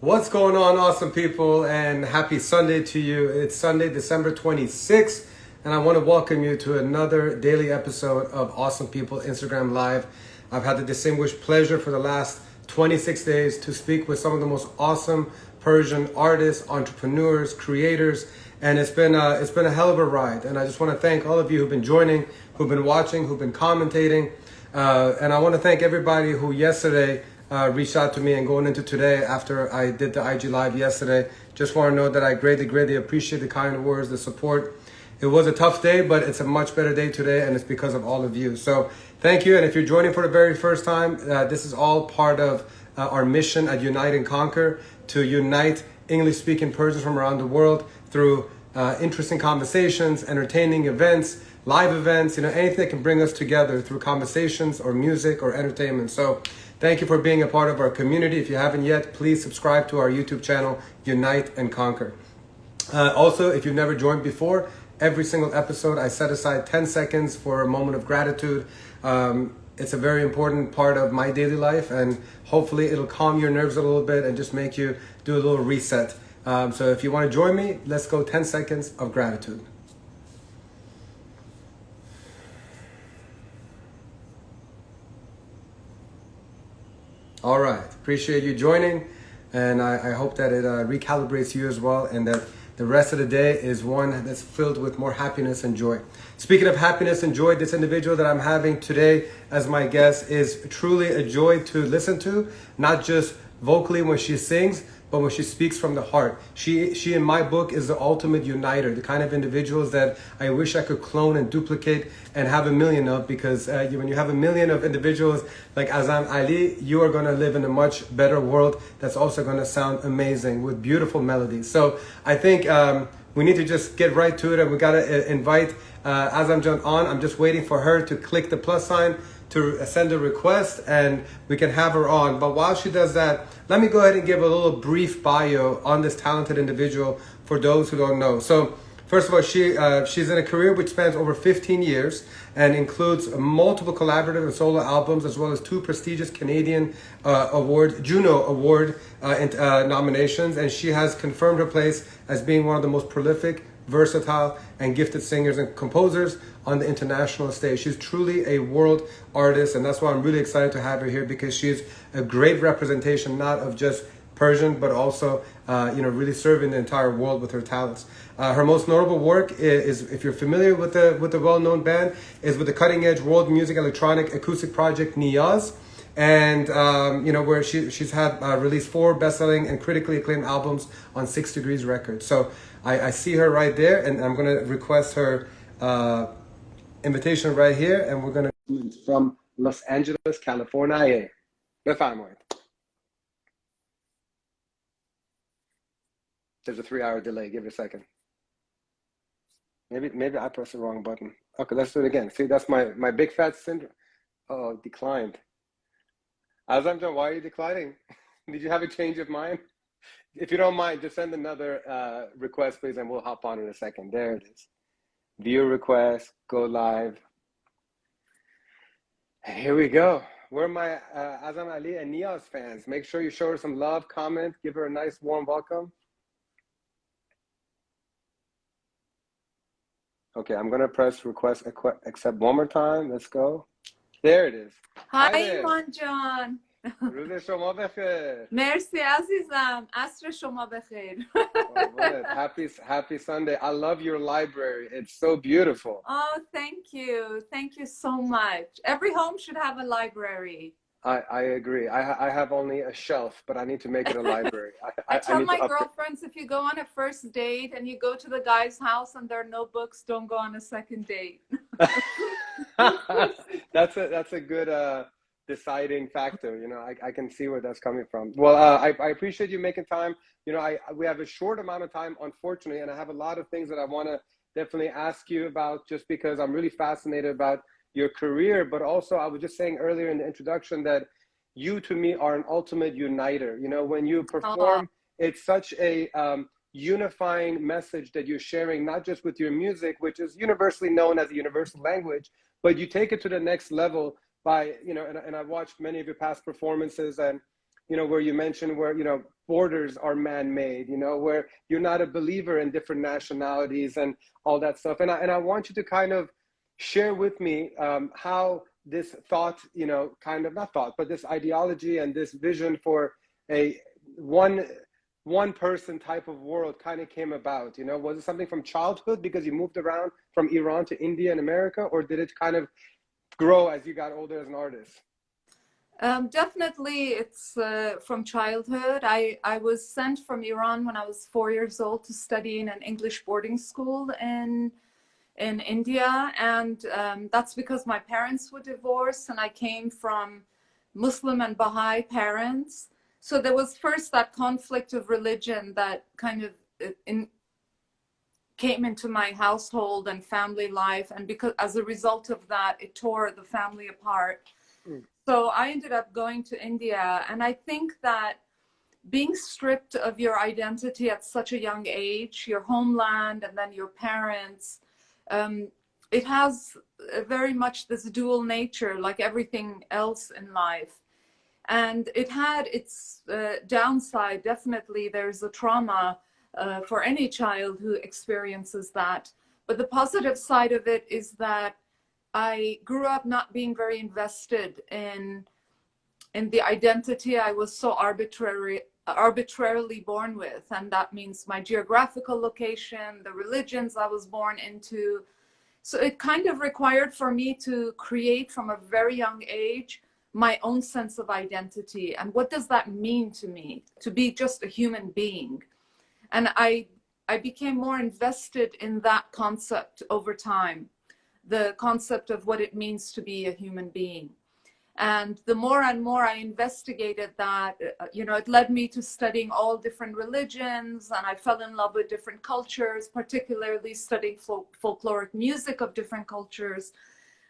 What's going on, awesome people, and happy Sunday to you. It's Sunday, December 26th, and I want to welcome you to another daily episode of Awesome People Instagram Live. I've had the distinguished pleasure for the last 26 days to speak with some of the most awesome Persian artists, entrepreneurs, creators, and it's been a hell of a ride. And I just want to thank all of you who've been joining, who've been watching, who've been commentating, and I want to thank everybody who yesterday reached out to me and going into today after I did the IG Live yesterday. Just want to know that I greatly appreciate the kind words, the support. It was a tough day, but it's a much better day today, and it's because of all of you. So thank you. And if you're joining for the very first time, this is all part of our mission at Unite and Conquer, to unite English-speaking Persians from around the world through interesting conversations, entertaining events, live events, anything that can bring us together through conversations or music or entertainment. So thank you for being a part of our community. If you haven't yet, please subscribe to our YouTube channel, Unite and Conquer. Also, if you've never joined before, every single episode I set aside 10 seconds for a moment of gratitude. It's a very important part of my daily life, and hopefully it'll calm your nerves a little bit and just make you do a little reset. So if you want to join me, let's go 10 seconds of gratitude. All right, appreciate you joining, and I hope that it recalibrates you as well, and that the rest of the day is one that's filled with more happiness and joy. Speaking of happiness and joy, this individual that I'm having today as my guest is truly a joy to listen to, not just vocally when she sings, but when she speaks from the heart. She in my book is the ultimate uniter, the kind of individuals that I wish I could clone and duplicate and have a million of, because when you have a million of individuals like Azam Ali, you are going to live in a much better world that's also going to sound amazing with beautiful melodies. So I think we need to just get right to it, and we got to invite Azam Can on. I'm just waiting for her to click the plus sign to send a request, and we can have her on. But while she does that, let me go ahead and give a little brief bio on this talented individual for those who don't know. So first of all, she's in a career which spans over 15 years and includes multiple collaborative and solo albums, as well as 2 prestigious Canadian JUNO Award nominations. And she has confirmed her place as being one of the most prolific, versatile, and gifted singers and composers on the international stage. She's truly a world artist, and that's why I'm really excited to have her here, because she's a great representation, not of just Persian, but also really serving the entire world with her talents. Her most notable work is, if you're familiar with the well-known band, is with the cutting-edge world music electronic acoustic project NIYAZ. And where she's had released 4 best-selling and critically acclaimed albums on 6 Degrees Records. So I see her right there, and I'm going to request her invitation right here, and we're going to from Los Angeles, California. بفرمایید. There's a 3-hour delay. Give it a second. Maybe I pressed the wrong button. Okay, let's do it again. See, that's my big fat syndrome. Oh, declined. Azam Can, why are you declining? Did you have a change of mind? If you don't mind, just send another request, please, and we'll hop on in a second. There it is. View request, go live. And here we go. Where are my Azam Ali and NIYAZ fans? Make sure you show her some love, comment, give her a nice warm welcome. Okay, I'm going to press request accept one more time. Let's go. There it is. Hi, Iman John. روز شما بخیر. مرسی عزیزم. عصر شما بخیر. Happy Sunday. I love your library. It's so beautiful. Oh, thank you. Thank you so much. Every home should have a library. I agree. I have only a shelf, but I need to make it a library. I tell my girlfriends, if you go on a first date and you go to the guy's house and there are no books, don't go on a second date. That's a good deciding factor. I can see where that's coming from. Well, I appreciate you making time. We have a short amount of time, unfortunately, and I have a lot of things that I want to definitely ask you about, just because I'm really fascinated about your career. But also, I was just saying earlier in the introduction that you, to me, are an ultimate uniter. When you perform, it's such a unifying message that you're sharing, not just with your music, which is universally known as a universal language, but you take it to the next level by, and I've watched many of your past performances, and where you mentioned where, borders are man-made, where you're not a believer in different nationalities and all that stuff. And I want you to kind of share with me how this thought, kind of not thought, but this ideology and this vision for a one person type of world kind of came about. Was it something from childhood because you moved around from Iran to India and America, or did it kind of grow as you got older as an artist? Definitely, it's from childhood. I was sent from Iran when I was 4 years old to study in an English boarding school in India, and that's because my parents were divorced, and I came from Muslim and Baha'i parents. So there was first that conflict of religion that kind of came into my household and family life, and because as a result of that, it tore the family apart. So I ended up going to India, and I think that being stripped of your identity at such a young age, your homeland and then your parents, it has very much this dual nature, like everything else in life. And it had its downside. Definitely, there's a trauma for any child who experiences that. But the positive side of it is that I grew up not being very invested in the identity I was so arbitrarily born with. And that means my geographical location, the religions I was born into. So it kind of required for me to create from a very young age my own sense of identity. And what does that mean to me, to be just a human being? And I became more invested in that concept over time, the concept of what it means to be a human being. And the more and more I investigated that, it led me to studying all different religions, and I fell in love with different cultures, particularly studying folkloric music of different cultures.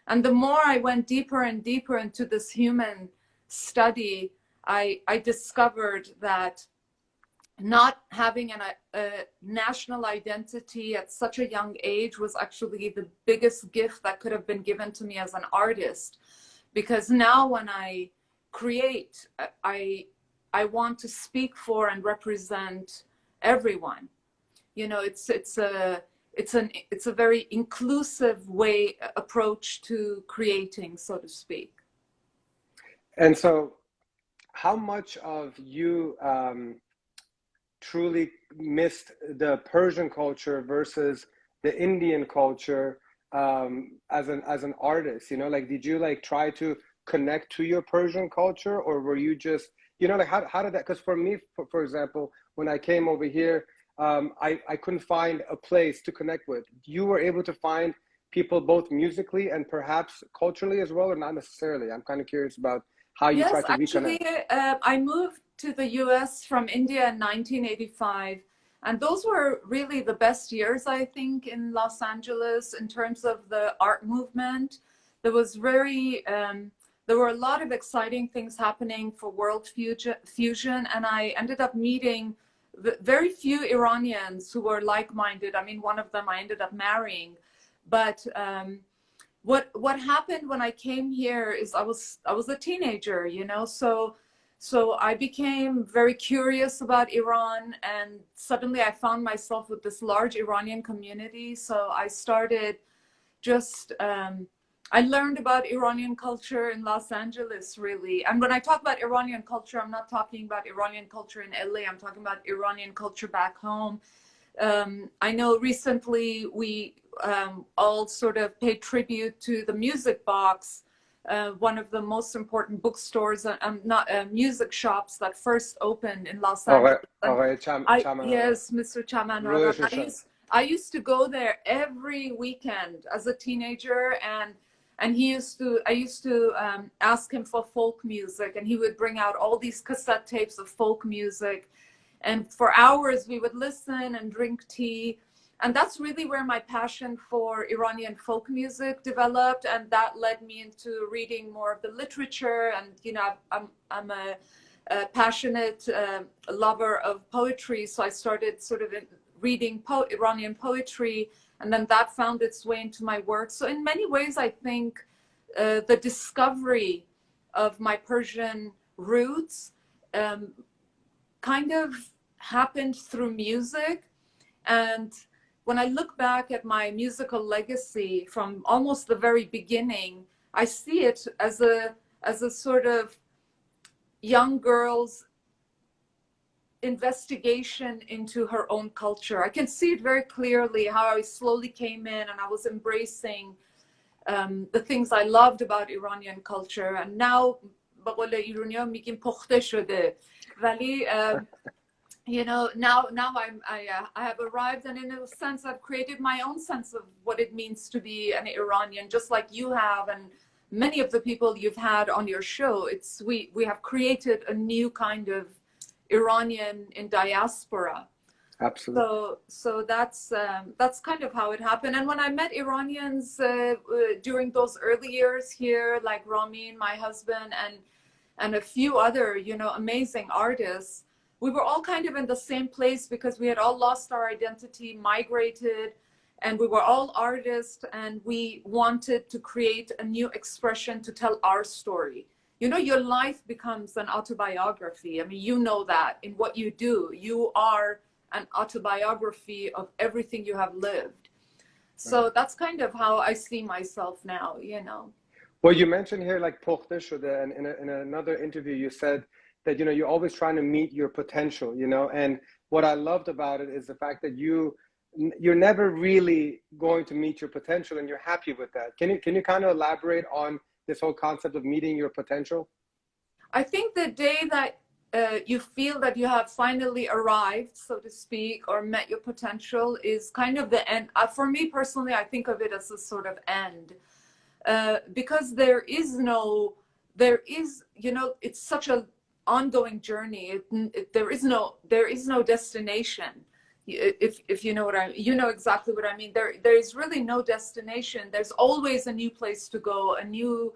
And the more I went deeper and deeper into this human study, I discovered that not having a national identity at such a young age was actually the biggest gift that could have been given to me as an artist. Because now when I create, I want to speak for and represent everyone. It's a very inclusive approach to creating, so to speak. And so how much of you truly missed the Persian culture versus the Indian culture as an artist? Did you try to connect to your Persian culture, or were you just, how did that, because for me, for example, when I came over here, I couldn't find a place to connect with. You were able to find people both musically and perhaps culturally as well, or not necessarily? I'm kind of curious about how you tried to reconnect. Yes, actually, I moved to the US from India in 1985. And those were really the best years, I think, in Los Angeles in terms of the art movement. There was there were a lot of exciting things happening for world fusion, and I ended up meeting very few Iranians who were like-minded. I mean, one of them I ended up marrying. But what happened when I came here is I was a teenager, so I became very curious about Iran, and suddenly I found myself with this large Iranian community. So I started just, I learned about Iranian culture in Los Angeles, really. And when I talk about Iranian culture, I'm not talking about Iranian culture in LA. I'm talking about Iranian culture back home. I know recently we all sort of paid tribute to the Music Box, one of the most important bookstores and music shops that first opened in Los Angeles. Yes, Mr. Chaman. I used to go there every weekend as a teenager, and I used to ask him for folk music, and he would bring out all these cassette tapes of folk music, and for hours we would listen and drink tea. And that's really where my passion for Iranian folk music developed, and that led me into reading more of the literature. And I'm a passionate lover of poetry, so I started sort of reading Iranian poetry, and then that found its way into my work. So in many ways, I think the discovery of my Persian roots um, kind of happened through music. And when I look back at my musical legacy from almost the very beginning, I see it as a sort of young girl's investigation into her own culture. I can see it very clearly how I slowly came in and I was embracing the things I loved about Iranian culture. And now به قول ایرانی‌ها میگیم پخته شده. ولی you know, now I have arrived, and in a sense I've created my own sense of what it means to be an Iranian, just like you have, and many of the people you've had on your show. It's we have created a new kind of Iranian in diaspora. Absolutely. So that's kind of how it happened. And when I met Iranians during those early years here, like Ramin, my husband, and a few other, you know, amazing artists, we were all kind of in the same place because we had all lost our identity, migrated, and we were all artists, and we wanted to create a new expression to tell our story. You know, your life becomes an autobiography. I mean, you know that in what you do, you are an autobiography of everything you have lived. So that's kind of how I see myself now, you know. Well, you mentioned here like pochte shode, and in another interview you said that, you know, you're always trying to meet your potential, you know, and what I loved about it is the fact that you're never really going to meet your potential, and you're happy with that. Can you kind of elaborate on this whole concept of meeting your potential? I think the day that you feel that you have finally arrived, so to speak, or met your potential is kind of the end. For me personally, I think of it as a sort of end, because there is, you know, it's such a ongoing journey. There is no destination. If you know what you know exactly what I mean. There is really no destination. There's always a new place to go, a new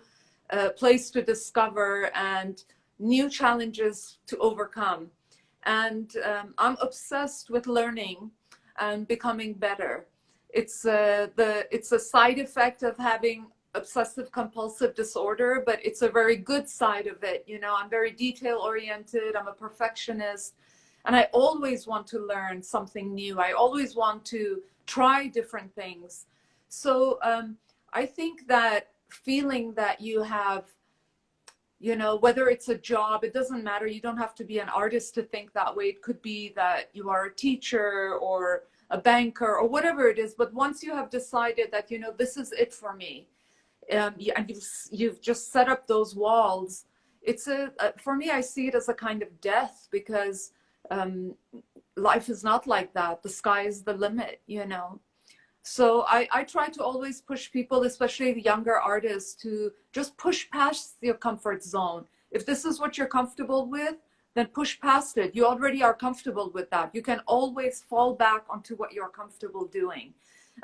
place to discover, and new challenges to overcome. And I'm obsessed with learning and becoming better. It's a side effect of having obsessive compulsive disorder, but it's a very good side of it. You know, I'm very detail oriented, I'm a perfectionist, and I always want to learn something new. I always want to try different things. So I think that feeling that you have, you know, whether it's a job, it doesn't matter. You don't have to be an artist to think that way. It could be that you are a teacher or a banker or whatever it is. But once you have decided that, you know, this is it for me, and you've just set up those walls, it's for me, I see it as a kind of death, because life is not like that. The sky is the limit, you know. So I try to always push people, especially the younger artists, to just push past your comfort zone. If this is what you're comfortable with, then push past it. You already are comfortable with that. You can always fall back onto what you're comfortable doing.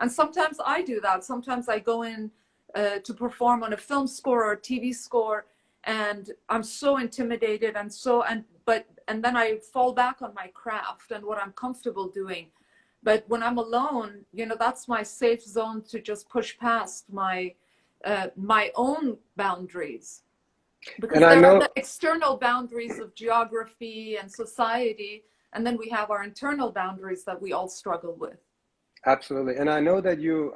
And sometimes I do that. Sometimes I go in to perform on a film score or a TV score, and I'm so intimidated and then I fall back on my craft and what I'm comfortable doing. But when I'm alone, you know, that's my safe zone to just push past my own boundaries. Because there are the external boundaries of geography and society, and then we have our internal boundaries that we all struggle with. Absolutely. And I know that you,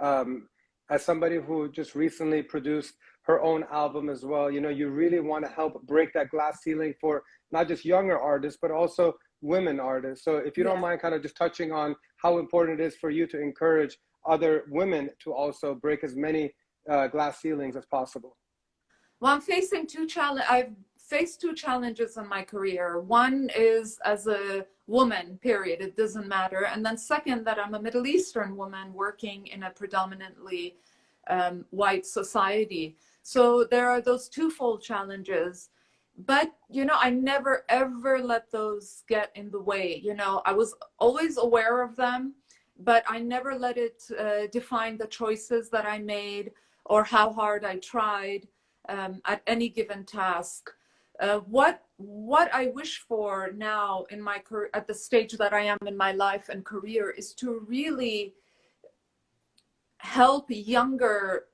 as somebody who just recently produced her own album as well, you know, you really want to help break that glass ceiling for not just younger artists, but also women artists. So if you don't mind kind of just touching on how important it is for you to encourage other women to also break as many glass ceilings as possible. Well, I've faced two challenges in my career. One is as a woman, period. It doesn't matter. And then second, that I'm a Middle Eastern woman working in a predominantly white society. So there are those twofold challenges. But, you know, I never, ever let those get in the way. You know, I was always aware of them, but I never let it define the choices that I made or how hard I tried at any given task. What I wish for now in my career, at the stage that I am in my life and career, is to really help younger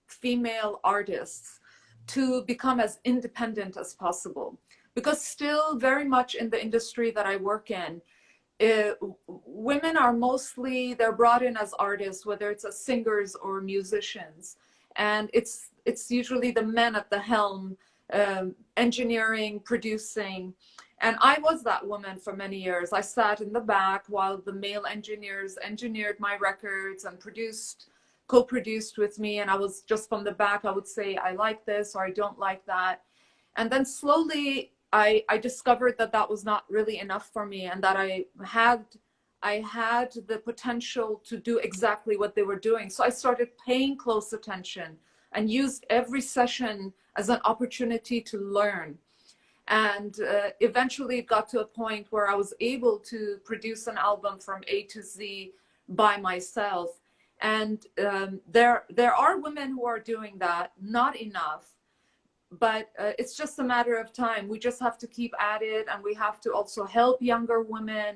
female artists to become as independent as possible. because still very much in the industry that I work in, women are mostly, they're brought in as artists, whether it's as singers or musicians, and it's usually the men at the helm, engineering, producing. And I was that woman for many years. I sat in the back while the male engineers engineered my records and co-produced with me, and I was just from the back. I would say, I like this or I don't like that. And then slowly I discovered that that was not really enough for me, and that I had the potential to do exactly what they were doing. So I started paying close attention and used every session as an opportunity to learn. And eventually it got to a point where I was able to produce an album from A to Z by myself. And there are women who are doing that, not enough, but it's just a matter of time. We just have to keep at it, and we have to also help younger women,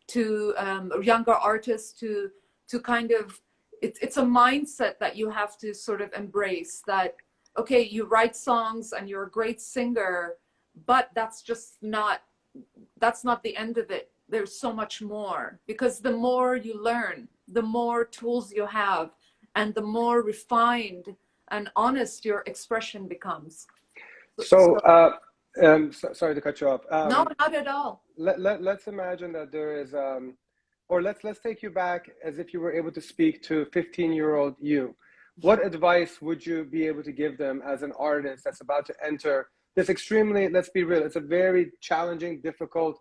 to younger artists to kind of, it's a mindset that you have to sort of embrace, that, okay, you write songs and you're a great singer, but that's not the end of it. There's so much more, because the more you learn, the more tools you have, and the more refined and honest your expression becomes. So, sorry to cut you off. No, not at all. Let's imagine that there is, or let's take you back as if you were able to speak to 15-year-old you. What advice would you be able to give them as an artist that's about to enter this extremely, let's be real, it's a very challenging, difficult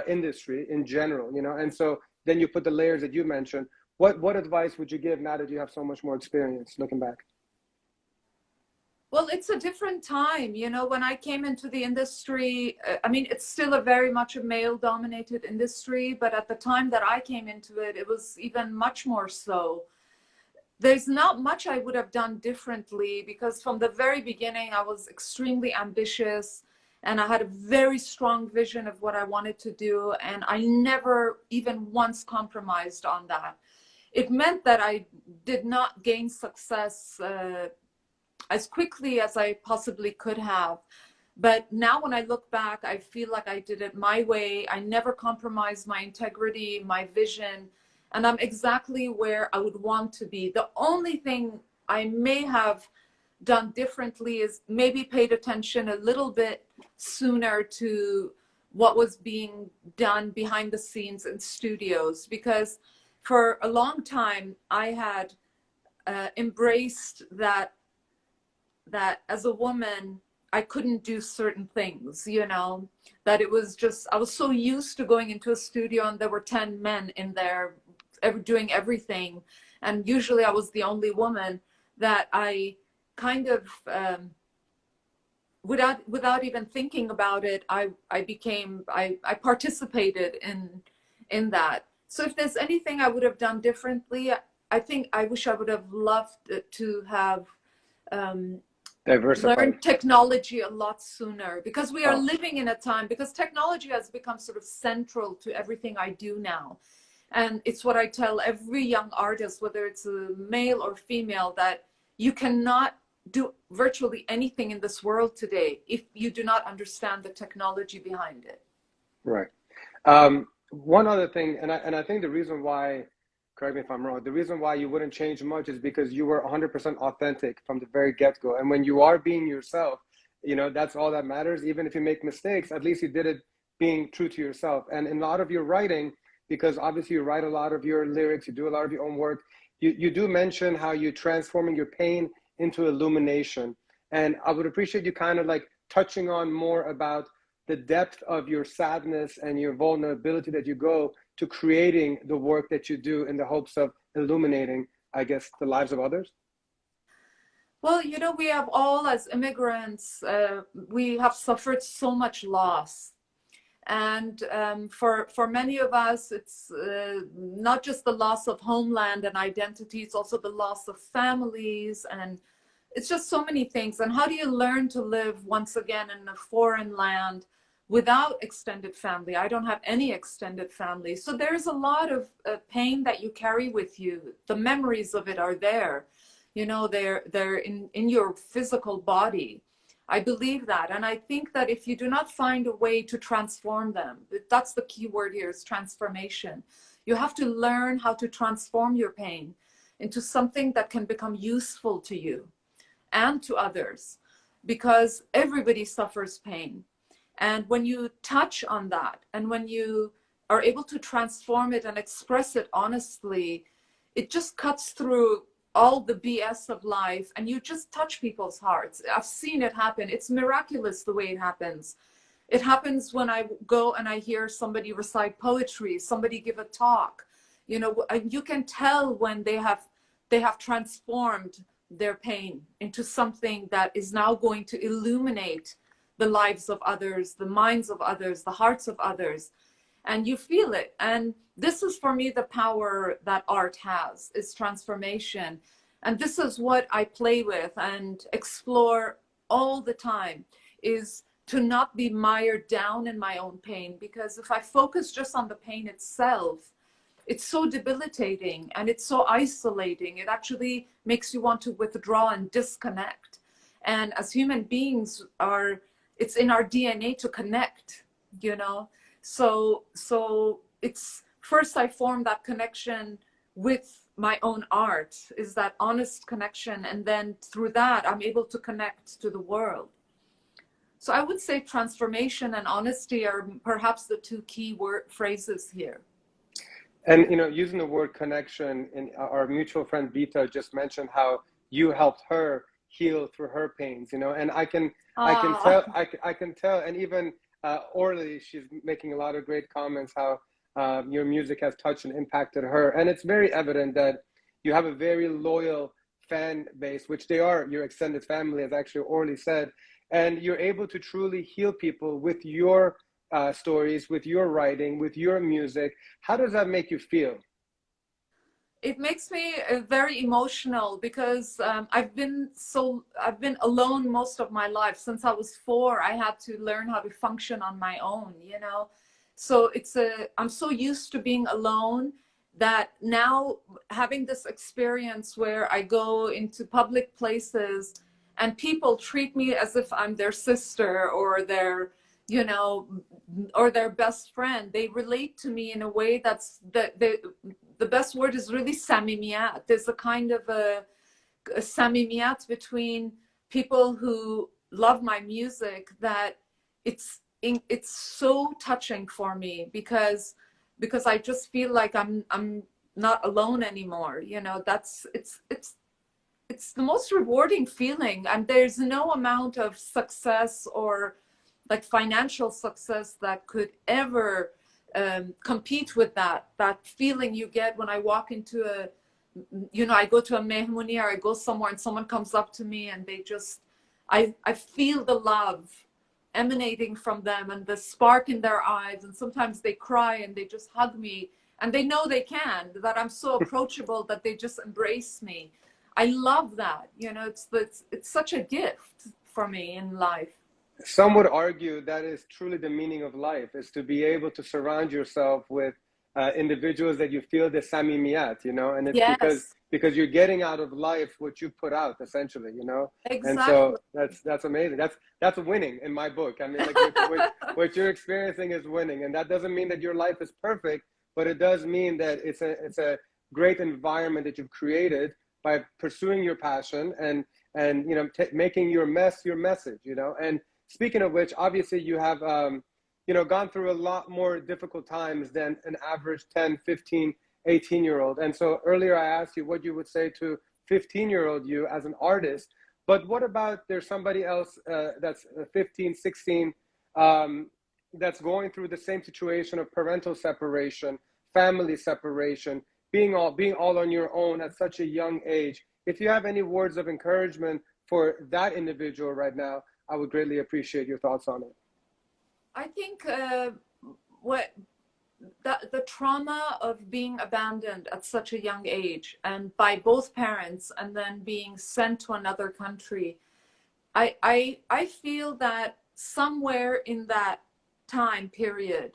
industry in general, you know? And so then you put the layers that you mentioned. What advice would you give now that you have so much more experience looking back? Well, it's a different time. You know, when I came into the industry, I mean, it's still a very much a male-dominated industry, but at the time that I came into it, it was even much more so. There's not much I would have done differently, because from the very beginning, I was extremely ambitious, and I had a very strong vision of what I wanted to do, and I never even once compromised on that. It meant that I did not gain success as quickly as I possibly could have. But now when I look back, I feel like I did it my way. I never compromised my integrity, my vision, and I'm exactly where I would want to be. The only thing I may have done differently is maybe paid attention a little bit sooner to what was being done behind the scenes in studios, because for a long time I had embraced that as a woman I couldn't do certain things, you know, that it was just, I was so used to going into a studio and there were 10 men in there doing everything, and usually I was the only woman, that I kind of without even thinking about it, I participated in that. So if there's anything I would have done differently, I think I wish I would have loved to have learned technology a lot sooner, because we are living in a time, because technology has become sort of central to everything I do now. And it's what I tell every young artist, whether it's a male or female, that you cannot do virtually anything in this world today if you do not understand the technology behind it. Right. One other thing, and I think the reason why, correct me if I'm wrong, the reason why you wouldn't change much is because you were 100% authentic from the very get-go. And when you are being yourself, you know, that's all that matters. Even if you make mistakes, at least you did it being true to yourself. And in a lot of your writing, because obviously you write a lot of your lyrics, you do a lot of your own work, you do mention how you're transforming your pain into illumination. And I would appreciate you kind of like touching on more about the depth of your sadness and your vulnerability that you go to creating the work that you do in the hopes of illuminating, I guess, the lives of others. Well, you know, we have all, as immigrants, we have suffered so much loss. And for many of us, it's not just the loss of homeland and identity, it's also the loss of families, and it's just so many things. And how do you learn to live once again in a foreign land without extended family? I don't have any extended family. So there's a lot of pain that you carry with you. The memories of it are there. You know, they're in your physical body. I believe that. And I think that if you do not find a way to transform them, that's the key word here, is transformation. You have to learn how to transform your pain into something that can become useful to you and to others, because everybody suffers pain. And when you touch on that, and when you are able to transform it and express it honestly, it just cuts through all the BS of life, and you just touch people's hearts. I've seen it happen. It's miraculous the way it happens. It happens when I go and I hear somebody recite poetry, somebody give a talk. You know, you can tell when they have transformed their pain into something that is now going to illuminate the lives of others, the minds of others, the hearts of others. And you feel it. And this is, for me, the power that art has, is transformation. And this is what I play with and explore all the time, is to not be mired down in my own pain. Because if I focus just on the pain itself, it's so debilitating and it's so isolating. It actually makes you want to withdraw and disconnect. And as human beings, it's in our DNA to connect, you know. So it's first I form that connection with my own art, is that honest connection, and then through that I'm able to connect to the world. So I would say transformation and honesty are perhaps the two key phrases here. And you know, using the word connection, and our mutual friend Bita just mentioned how you helped her heal through her pains, you know, and I can tell, and even Orly, she's making a lot of great comments how your music has touched and impacted her. And it's very evident that you have a very loyal fan base, which they are your extended family, as actually Orly said. And you're able to truly heal people with your stories, with your writing, with your music. How does that make you feel? It makes me very emotional, because I've been alone most of my life. Since I was 4, I had to learn how to function on my own, you know. So I'm so used to being alone that now, having this experience where I go into public places and people treat me as if I'm their sister or their, you know, or their best friend. They relate to me in a way the best word is really samimiyat. There's a kind of a samimiyat between people who love my music that it's so touching for me, because I just feel like I'm not alone anymore. You know, it's the most rewarding feeling, and there's no amount of success or like financial success that could ever compete with that feeling you get when I walk into I go to a mehmuni, or I go somewhere and someone comes up to me and they just, I feel the love emanating from them and the spark in their eyes, and sometimes they cry and they just hug me, and they know they can, that I'm so approachable that they just embrace me. I love that, you know. It's such a gift for me in life. Some would argue that is truly the meaning of life, is to be able to surround yourself with individuals that you feel the samimiyat, you know, and it's Yes. because you're getting out of life what you put out, essentially, you know. Exactly. And so that's amazing. That's winning in my book. I mean, like what you're experiencing is winning, and that doesn't mean that your life is perfect, but it does mean that it's a great environment that you've created by pursuing your passion and you know, making your message, you know. And speaking of which, obviously you have, you know, gone through a lot more difficult times than an average 10, 15, 18-year-old. And so earlier I asked you what you would say to 15-year-old you as an artist. But what about there's somebody else that's 15, 16, that's going through the same situation of parental separation, family separation, being all on your own at such a young age? If you have any words of encouragement for that individual right now, I would greatly appreciate your thoughts on it. I think the trauma of being abandoned at such a young age, and by both parents, and then being sent to another country, I feel that somewhere in that time period,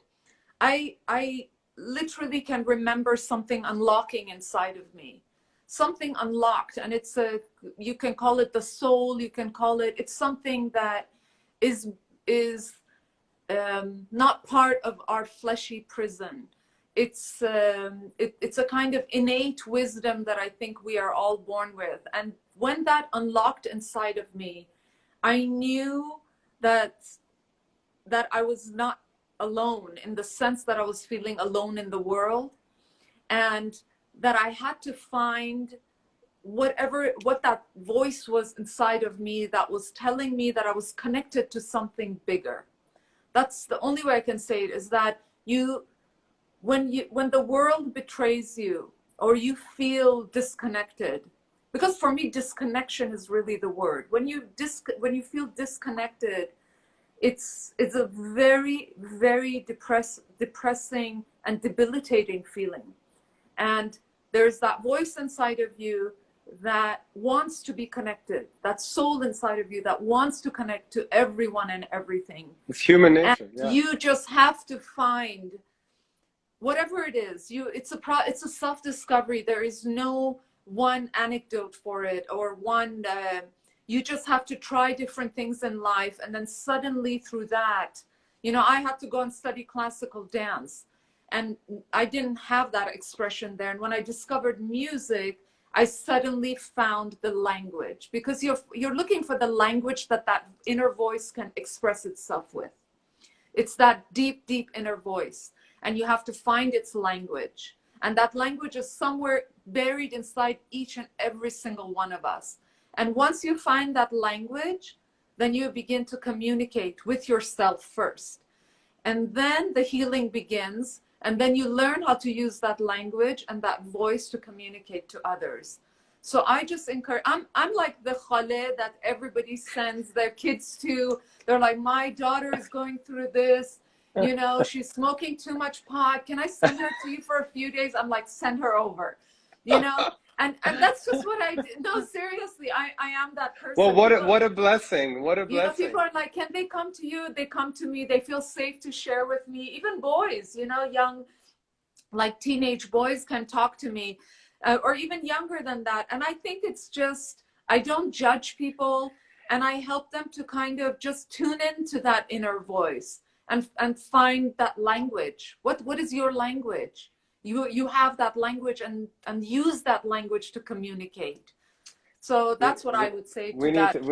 I literally can remember something unlocking inside of me. something unlocked, and you can call it the soul, you can call it, it's something that is not part of our fleshy prison. It's a kind of innate wisdom that I think we are all born with. And when that unlocked inside of me, I knew that I was not alone, in the sense that I was feeling alone in the world, and that I had to find what that voice was inside of me that was telling me that I was connected to something bigger. That's the only way I can say it, is that when the world betrays you, or you feel disconnected, because for me disconnection is really the word. When you feel disconnected, it's a very, very depressing and debilitating feeling. And there's that voice inside of you that wants to be connected, that soul inside of you that wants to connect to everyone and everything. It's human nature. And yeah. you just have to find whatever it is. It's a self-discovery. There is no one anecdote for it, or one you just have to try different things in life, and then suddenly through that, I had to go and study classical dance, and I didn't have that expression there. And when I discovered music, I suddenly found the language, because you're looking for the language that inner voice can express itself with. It's that deep, deep inner voice, and you have to find its language. And that language is somewhere buried inside each and every single one of us. And once you find that language, then you begin to communicate with yourself first. And then the healing begins. And then you learn how to use that language and that voice to communicate to others. So I just encourage, I'm like the khale that everybody sends their kids to. They're like, my daughter is going through this, she's smoking too much pot. Can I send her to you for a few days? I'm like, send her over, and that's just what I do. No, seriously, I am that person. Well, what a blessing. What a blessing. People are like, can they come to you? They come to me. They feel safe to share with me. Even boys, young, like teenage boys can talk to me, or even younger than that. And I think it's just, I don't judge people, and I help them to kind of just tune into that inner voice and find that language. What is your language? You have that language, and use that language to communicate. So that's what I would say to that.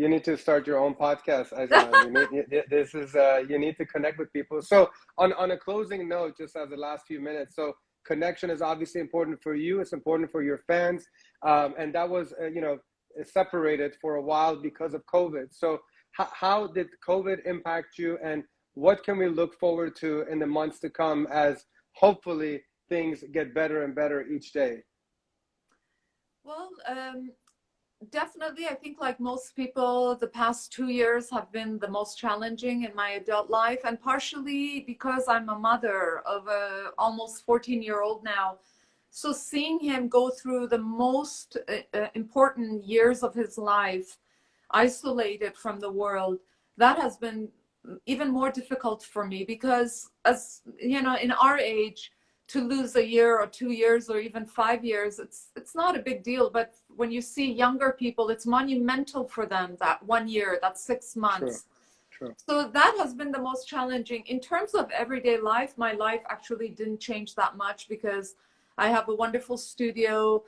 You need to start your own podcast, Azam. You need to connect with people. So on a closing note, just as the last few minutes, so connection is obviously important for you. It's important for your fans. And that was, separated for a while because of COVID. So how did COVID impact you, and what can we look forward to in the months to come as hopefully things get better and better each day? Well, definitely, I think like most people, the past 2 years have been the most challenging in my adult life, and partially because I'm a mother of a almost 14-year-old now. So seeing him go through the most important years of his life, isolated from the world, that has been even more difficult for me, because as in our age, to lose a year or 2 years or even 5 years, it's not a big deal. But when you see younger people, it's monumental for them, that 1 year, that 6 months. Sure. So that has been the most challenging. In terms of everyday life, my life actually didn't change that much, because I have a wonderful studio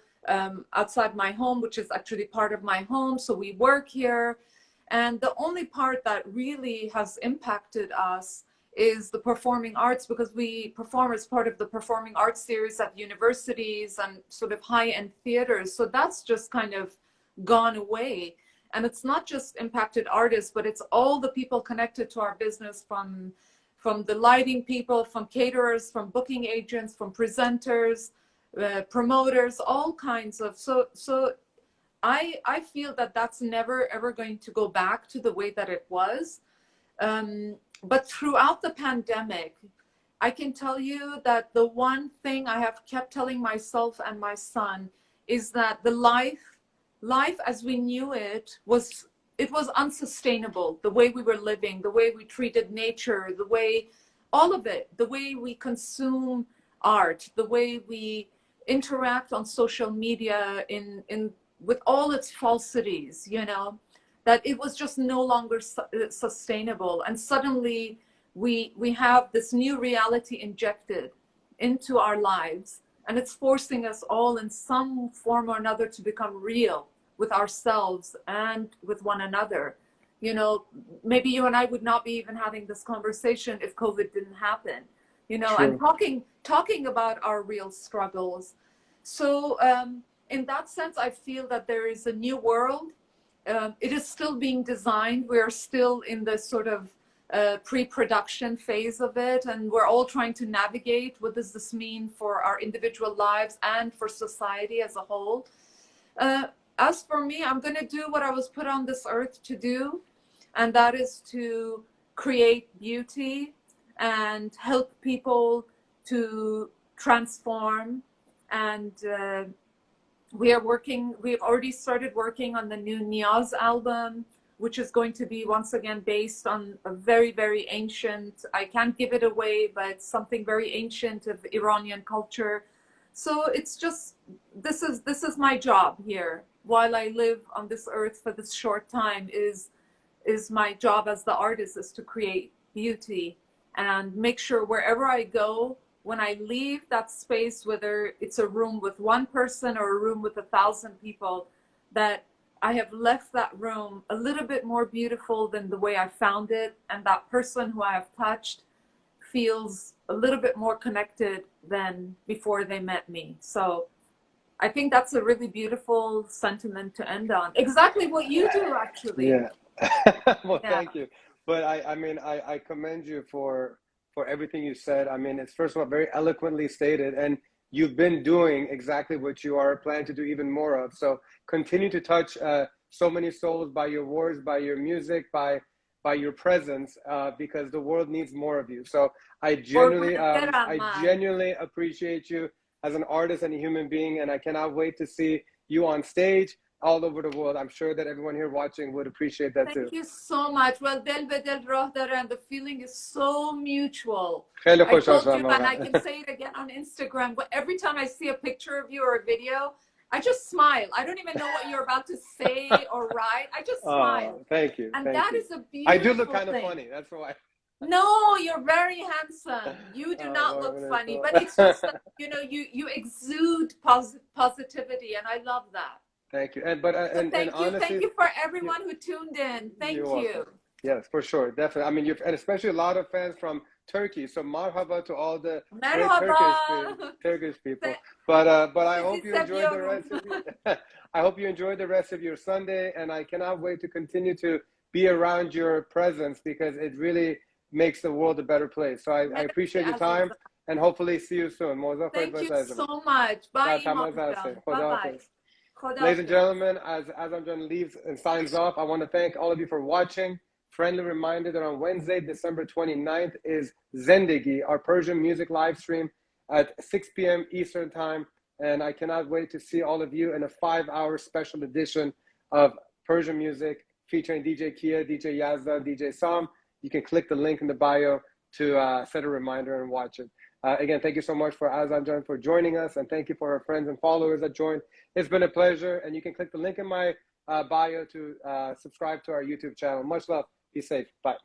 outside my home, which is actually part of my home. So we work here. And the only part that really has impacted us is the performing arts, because we perform as part of the performing arts series at universities and sort of high-end theaters. So that's just kind of gone away. And it's not just impacted artists, but it's all the people connected to our business, from the lighting people, from caterers, from booking agents, from presenters, promoters, all kinds of. So I feel that that's never ever going to go back to the way that it was. But throughout the pandemic, I can tell you that the one thing I have kept telling myself and my son is that the life as we knew it was unsustainable. The way we were living, the way we treated nature, all of it, the way we consume art, the way we interact on social media in with all its falsities, you know, that it was just no longer sustainable. And suddenly we have this new reality injected into our lives, and it's forcing us all in some form or another to become real with ourselves and with one another. You know, maybe you and I would not be even having this conversation if COVID didn't happen, you know. True. And talking about our real struggles. So in that sense, I feel that there is a new world. It is still being designed. We're still in the sort of pre-production phase of it, and we're all trying to navigate what does this mean for our individual lives and for society as a whole. As for me, I'm going to do what I was put on this earth to do, and that is to create beauty and help people to transform. And we've already started working on the new NIYAZ album, which is going to be once again based on a very, very ancient, I can't give it away, but something very ancient of Iranian culture. So it's just, this is my job here. While I live on this earth for this short time, is my job as the artist is to create beauty and make sure wherever I go, when I leave that space, whether it's a room with one person or a room with 1,000 people, that I have left that room a little bit more beautiful than the way I found it, and that person who I have touched feels a little bit more connected than before they met me. So I think that's a really beautiful sentiment to end on. Exactly what you do, actually. Yeah. Well, Yeah. thank you. But I mean, I commend you for everything you said. I mean, it's first of all very eloquently stated, and you've been doing exactly what you are planning to do even more of. So continue to touch so many souls by your words, by your music, by your presence, because the world needs more of you. So I genuinely appreciate you as an artist and a human being, and I cannot wait to see you on stage all over the world. I'm sure that everyone here watching would appreciate that too. Thank you so much. Well, del be del rah dare, and the feeling is so mutual. خیلی I خوشحال told you, شدم and I واقعا. can say it again on Instagram, but every time I see a picture of you or a video, I just smile. I don't even know what you're about to say or write. I just smile. Thank you. And Thank that you. is a beautiful I do look kind of thing. funny. That's why. No, you're very handsome. You do not look funny, but it's just that, you know, you exude positivity, and I love that. Thank you. Thank you for everyone who tuned in. Thank you. Yes, for sure, definitely. I mean, and especially a lot of fans from Turkey. So marhaba to all the great Turkish people. But I hope you enjoy the rest of I hope you enjoy the rest of your Sunday, and I cannot wait to continue to be around your presence, because it really makes the world a better place. So I appreciate your time, and hopefully see you soon. Thank you so much. Bye. Bye. Ladies and gentlemen, as Azam leaves and signs off, I want to thank all of you for watching. Friendly reminder that on Wednesday, December 29th is Zendegi, our Persian music live stream at 6 p.m. Eastern time. And I cannot wait to see all of you in a 5-hour special edition of Persian music featuring DJ Kia, DJ Yazda, DJ Sam. You can click the link in the bio to set a reminder and watch it. Again, thank you so much for Azam for joining us, and thank you for our friends and followers that joined. It's been a pleasure, and you can click the link in my bio to subscribe to our YouTube channel. Much love. Be safe. Bye.